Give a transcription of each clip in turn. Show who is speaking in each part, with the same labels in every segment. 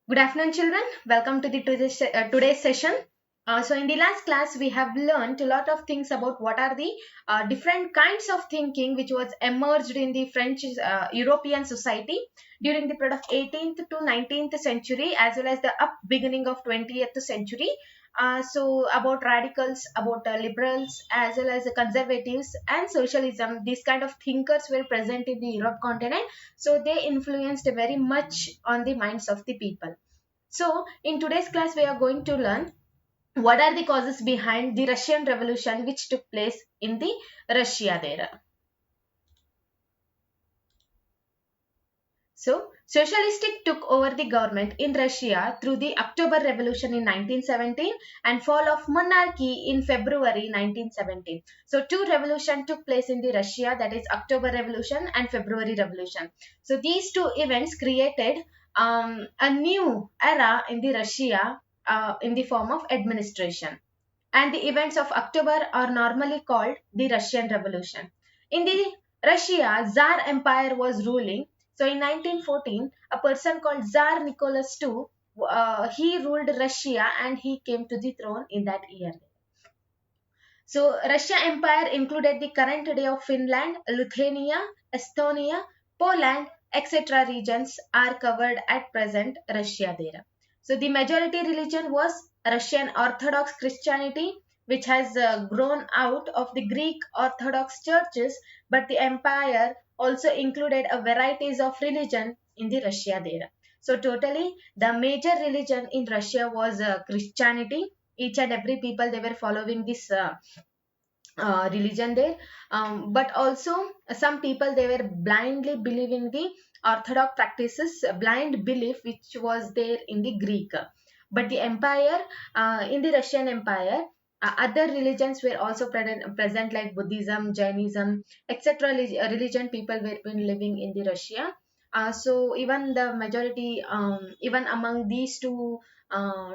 Speaker 1: Good afternoon, children. Welcome to the today's session. So, in the last class, we have learned a lot of things about what are the different kinds of thinking which was emerged in the French European society during the period of 18th to 19th century, as well as the up beginning of 20th century. So, about radicals, about liberals, as well as the conservatives and socialism, these kind of thinkers were present in the Europe continent. So, they influenced very much on the minds of the people. So, in today's class, we are going to learn what are the causes behind the Russian Revolution which took place in the Russia there. So, socialistic took over the government in Russia through the October Revolution in 1917 and fall of monarchy in February 1917. So, two revolutions took place in the Russia, that is October Revolution and February Revolution. So, these two events created a new era in the Russia in the form of administration. And the events of October are normally called the Russian Revolution. In the Russia, Tsar Empire was ruling. So in 1914, a person called Tsar Nicholas II, he ruled Russia and he came to the throne in that year. So Russia Empire included the current day of Finland, Lithuania, Estonia, Poland, etc. regions are covered at present Russia there. So the majority religion was Russian Orthodox Christianity, which has grown out of the Greek Orthodox churches, but the empire also included a varieties of religion in the Russia there. So totally the major religion in Russia was Christianity. Each and every people they were following this religion there, but also some people they were blindly believing the orthodox practices, blind belief which was there in the Greek. But the empire, in the Russian empire, other religions were also present like Buddhism, Jainism, etc. Religion people were been living in the Russia. So even the majority, even among these two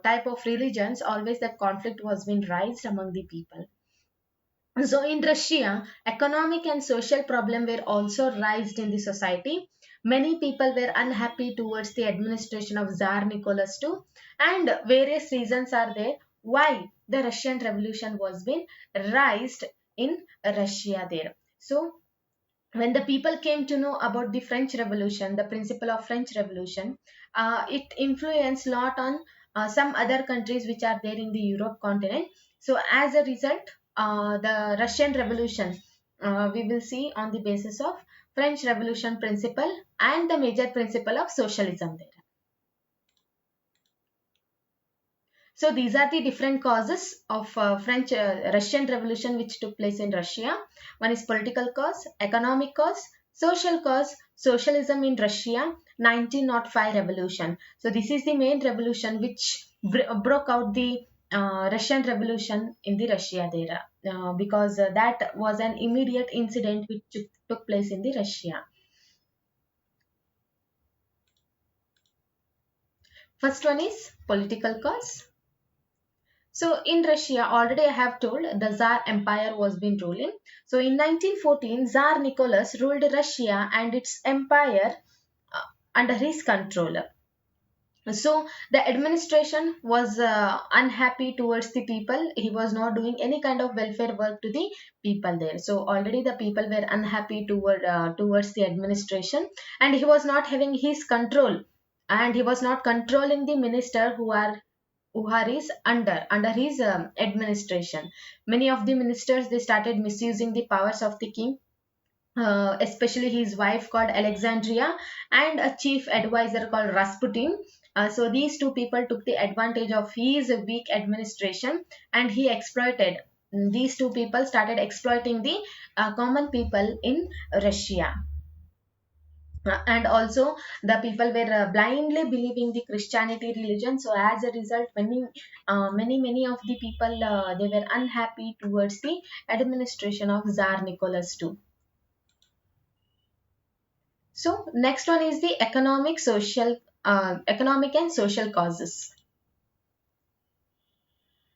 Speaker 1: type of religions, always that conflict was being raised among the people. So in Russia, economic and social problems were also raised in the society. Many people were unhappy towards the administration of Tsar Nicholas II, and various reasons are there why the Russian Revolution was being raised in Russia there. So when the people came to know about the French Revolution, the principle of French Revolution, it influenced a lot on some other countries which are there in the Europe continent. So as a result, the Russian Revolution we will see on the basis of French Revolution principle and the major principle of socialism there. So these are the different causes of French Russian Revolution which took place in Russia. One is political cause, economic cause, social cause, socialism in Russia, 1905 revolution. So this is the main revolution which broke out the Russian Revolution in the Russia there, because that was an immediate incident which took place in the Russia. First one is political cause. So in Russia, already I have told the Tsar Empire was been ruling. So in 1914, Tsar Nicholas ruled Russia and its empire uh, under his control. So the administration was unhappy towards the people. He was not doing any kind of welfare work to the people there. So already the people were unhappy towards the administration, and he was not having his control, and he was not controlling the minister who are is under his administration. Many of the ministers they started misusing the powers of the king, especially his wife called Alexandria and a chief advisor called Rasputin. So these two people took the advantage of his weak administration, and he exploited. These two people started exploiting the common people in Russia. And also the people were blindly believing the Christianity religion. So as a result, many of the people they were unhappy towards the administration of Tsar Nicholas II. So next one is the economic and social causes.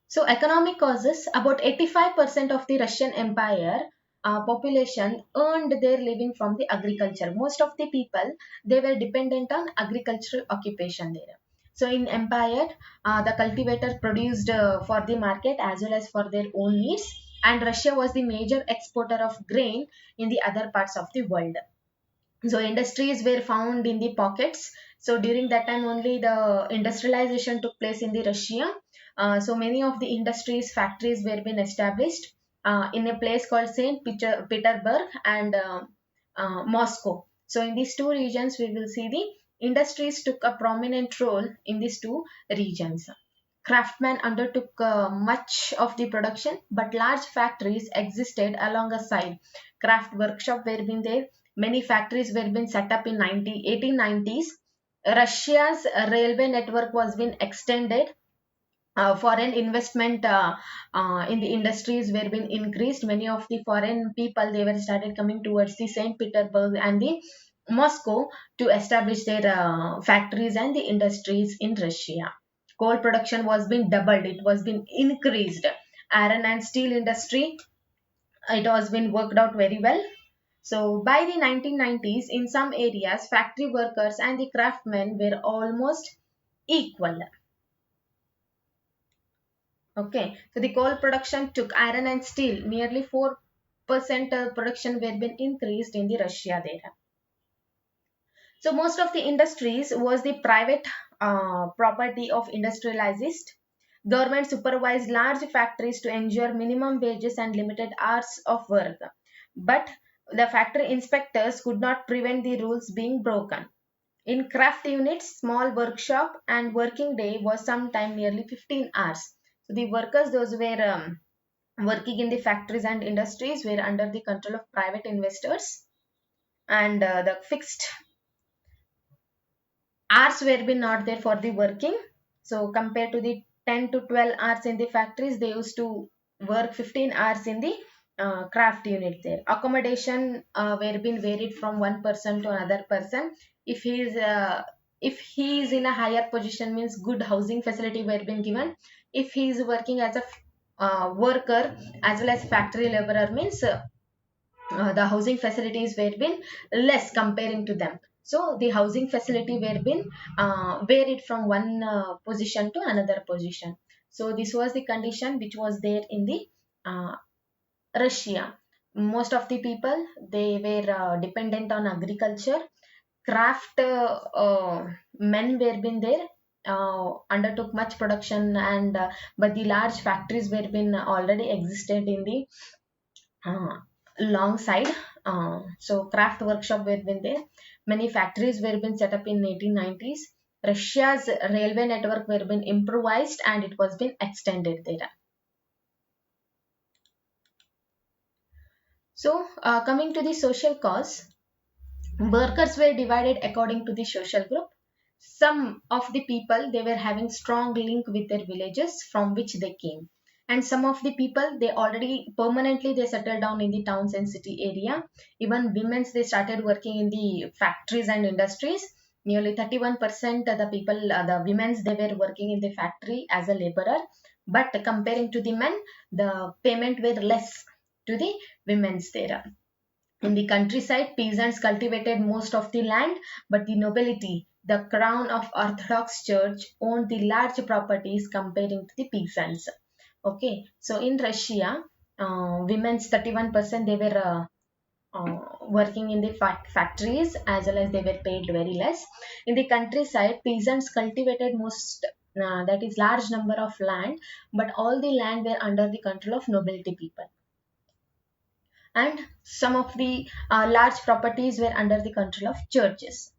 Speaker 1: So economic causes, about 85% of the Russian Empire population earned their living from the agriculture. Most of the people they were dependent on agricultural occupation there. So in empire, the cultivator produced for the market as well as for their own needs, and Russia was the major exporter of grain in the other parts of the world. So industries were found in the pockets. So during that time only the industrialization took place in the Russia. So many of the industries factories were being established in a place called Petersburg and Moscow. So in these two regions we will see the industries took a prominent role in these two regions. Craftsmen undertook much of the production, but large factories existed alongside. Craft workshop were being there. Many factories were being set up in 1890s. Russia's railway network was being extended. Foreign investment in the industries were being increased. Many of the foreign people they were started coming towards the Saint Petersburg and the Moscow to establish their factories and the industries in Russia. Coal production was being doubled. It was being increased. Iron and steel industry, it has been worked out very well. So by the 1990s, in some areas, factory workers and the craftsmen were almost equal. Okay, so the coal production took iron and steel. Nearly 4% production were been increased in the Russia there. So most of the industries was the private property of industrialists. Government supervised large factories to ensure minimum wages and limited hours of work. But the factory inspectors could not prevent the rules being broken. In craft units, small workshop and working day was sometime nearly 15 hours. So the workers, those were working in the factories and industries, were under the control of private investors, and the fixed hours were been not there for the working. So compared to the 10 to 12 hours in the factories, they used to work 15 hours in the craft unit there. Accommodation were been varied from one person to another person. If he is in a higher position, means good housing facility were been given. If he is working as a worker as well as factory laborer, means the housing facilities were been less comparing to them. So the housing facility were been varied from one position to another position. So this was the condition which was there in the uh, Russia. Most of the people they were dependent on agriculture. Craft men were been there, undertook much production, and but the large factories were been already existed in the uh, long side. So craft workshop were been there. Many factories were been set up in 1890s. Russia's railway network were been improvised and it was been extended there. So coming to the social cause, workers were divided according to the social group. Some of the people they were having strong link with their villages from which they came, and some of the people they already permanently they settled down in the towns and city area. Even women's they started working in the factories and industries. Nearly 31% of the people, the women's they were working in the factory as a laborer, but comparing to the men, the payment were less to the women's there. In the countryside, peasants cultivated most of the land, but the nobility, the crown of Orthodox Church, owned the large properties comparing to the peasants. Okay, so in Russia, women's 31% they were working in the factories as well as they were paid very less. In the countryside, peasants cultivated most. That is large number of land, but all the land were under the control of nobility people, and some of the large properties were under the control of churches.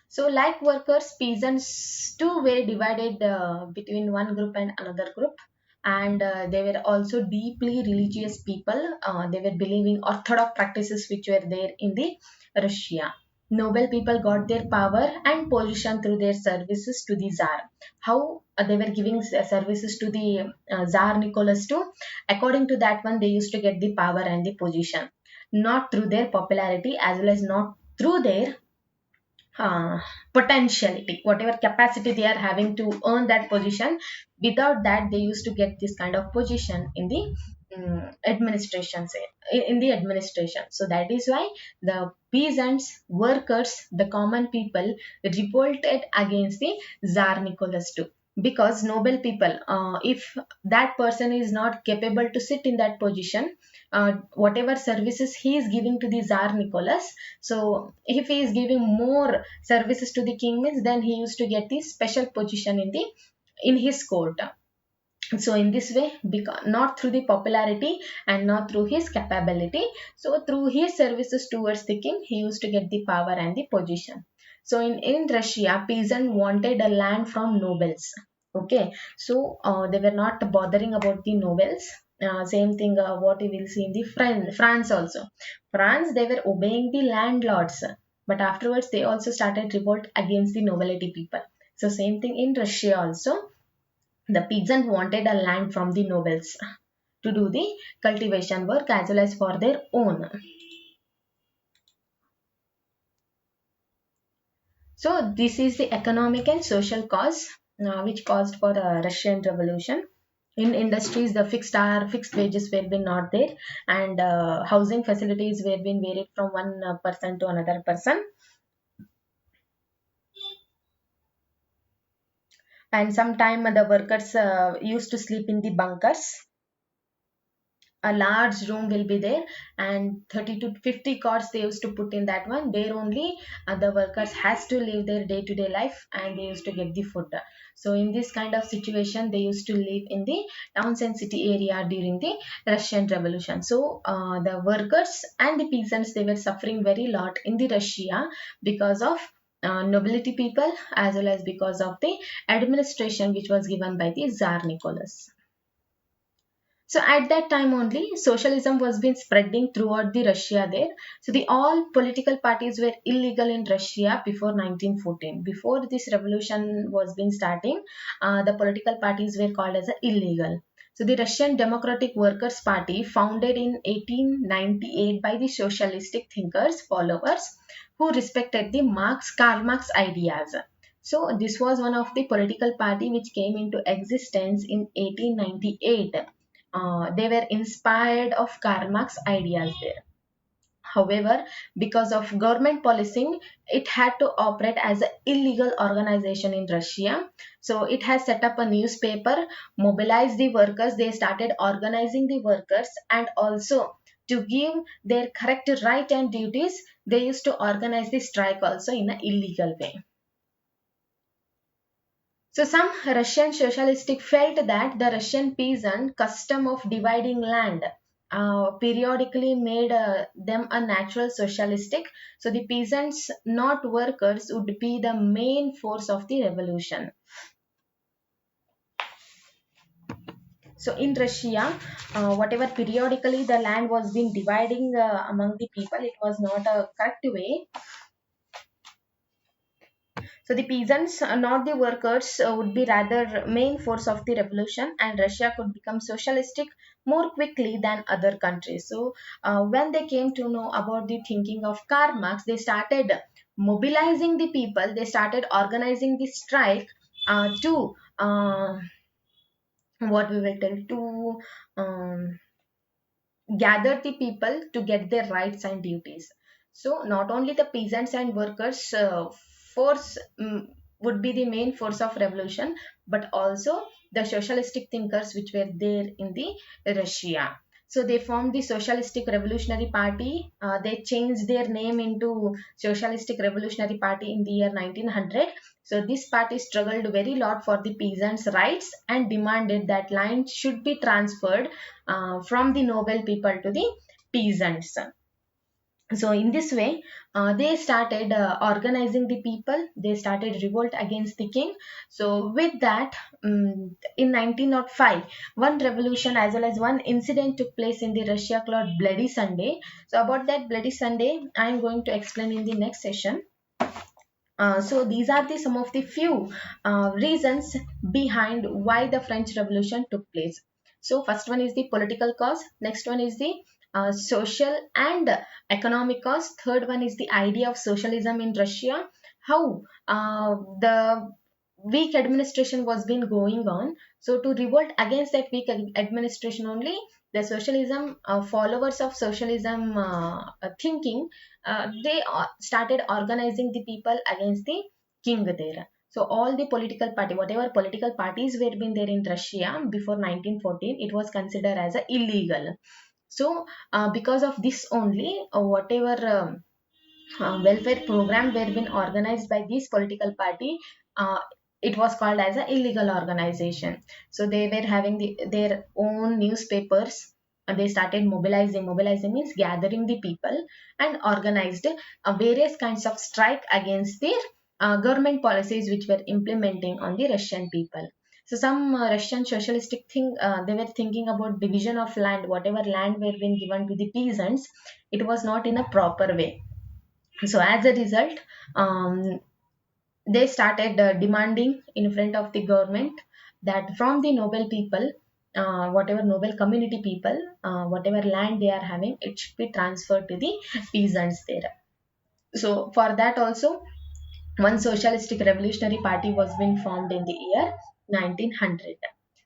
Speaker 1: So, like workers, peasants too were divided between one group and another group, and they were also deeply religious people. They were believing orthodox practices which were there in the Russia. Noble people got their power and position through their services to the Tsar. How they were giving services to the Tsar Nicholas II? According to that one, they used to get the power and the position, not through their popularity as well as not through their uh, potentiality, whatever capacity they are having to earn that position. Without that, they used to get this kind of position in the administration, say, in the administration. So that is why the peasants, workers, the common people revolted against the Tsar Nicholas II, because noble people, if that person is not capable to sit in that position, whatever services he is giving to the Tsar Nicholas, so if he is giving more services to the king means, then he used to get the special position in the in his court. So in this way, because not through the popularity and not through his capability, so through his services towards the king, he used to get the power and the position. So in Russia, peasant wanted a land from nobles. Okay, so they were not bothering about the nobles. Same thing what we will see in the France also. France, they were obeying the landlords, but afterwards they also started revolt against the nobility people. So same thing in Russia also, the peasant wanted a land from the nobles to do the cultivation work as well as for their own. So this is the economic and social cause which caused for the Russian Revolution. In industries, the fixed wages were been not there, and housing facilities were being varied from one person to another person, and sometime the workers used to sleep in the bunkers. A large room will be there, and 30 to 50 cots they used to put in that one. There only the workers has to live their day-to-day life, and they used to get the food. So in this kind of situation, they used to live in the towns and city area during the Russian Revolution. So the workers and the peasants, they were suffering very lot in the Russia because of nobility people, as well as because of the administration which was given by the Tsar Nicholas. So at that time only, socialism was being spreading throughout the Russia there. So the all political parties were illegal in Russia before 1914. Before this revolution was being starting, the political parties were called as illegal. So the Russian Democratic Workers' Party, founded in 1898 by the socialistic thinkers, followers who respected the Karl Marx ideas. So this was one of the political party which came into existence in 1898. They were inspired of Karl Marx ideas there. However, because of government policing, it had to operate as an illegal organization in Russia. So it has set up a newspaper, mobilized the workers, they started organizing the workers, and also to give their correct right and duties, they used to organize the strike also in an illegal way. So some Russian socialistic felt that the Russian peasant custom of dividing land periodically made them a natural socialistic. So the peasants, not workers, would be the main force of the revolution. So in Russia, whatever periodically the land was being dividing among the people, it was not a correct way. So the peasants, not the workers, would be rather main force of the revolution, and Russia could become socialistic more quickly than other countries. So when they came to know about the thinking of Karl Marx, they started mobilizing the people. They started organizing the strike to what we will tell to gather the people to get their rights and duties. So not only the peasants and workers force would be the main force of revolution, but also the socialistic thinkers which were there in the Russia. So they formed the Socialistic Revolutionary Party. They changed their name into Socialistic Revolutionary Party in the year 1900. So this party struggled very lot for the peasants' rights and demanded that land should be transferred from the noble people to the peasants. So in this way, they started organizing the people. They started revolt against the king. So with that, in 1905, one revolution as well as one incident took place in the Russia called Bloody Sunday. So about that Bloody Sunday, I am going to explain in the next session. So these are the some of the few reasons behind why the French Revolution took place. So first one is the political cause. Next one is the social and economic cause. Third one is the idea of socialism in Russia. How the weak administration was been going on. So to revolt against that weak administration only, the socialism followers of socialism thinking, they started organizing the people against the king there. So all the political party, whatever political parties were been there in Russia before 1914, it was considered as a illegal. So because of this only, whatever welfare program were been organized by this political party, uh, it was called as a illegal organization. So they were having their own newspapers, and they started mobilizing means gathering the people, and organized various kinds of strike against their government policies which were implementing on the Russian people. So some Russian socialistic thing, they were thinking about division of land, whatever land were being given to the peasants, it was not in a proper way. So as a result, they started demanding in front of the government that from the noble people, whatever noble community people, whatever land they are having, it should be transferred to the peasants there. So for that also, one socialistic revolutionary party was being formed in the year 1900.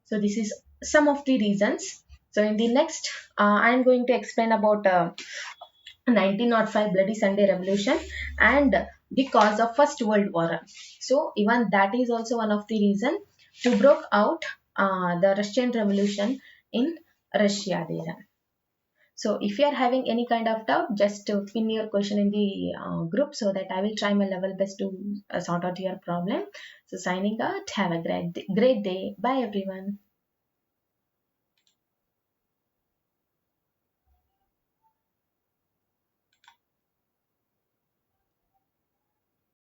Speaker 1: So this is some of the reasons. So in the next, I am going to explain about 1905 Bloody Sunday Revolution and the cause of First World War. So even that is also one of the reason to broke out the Russian Revolution in Russia there. So if you are having any kind of doubt, just pin your question in the group so that I will try my level best to sort out your problem. So signing out. Have a great day. Bye everyone.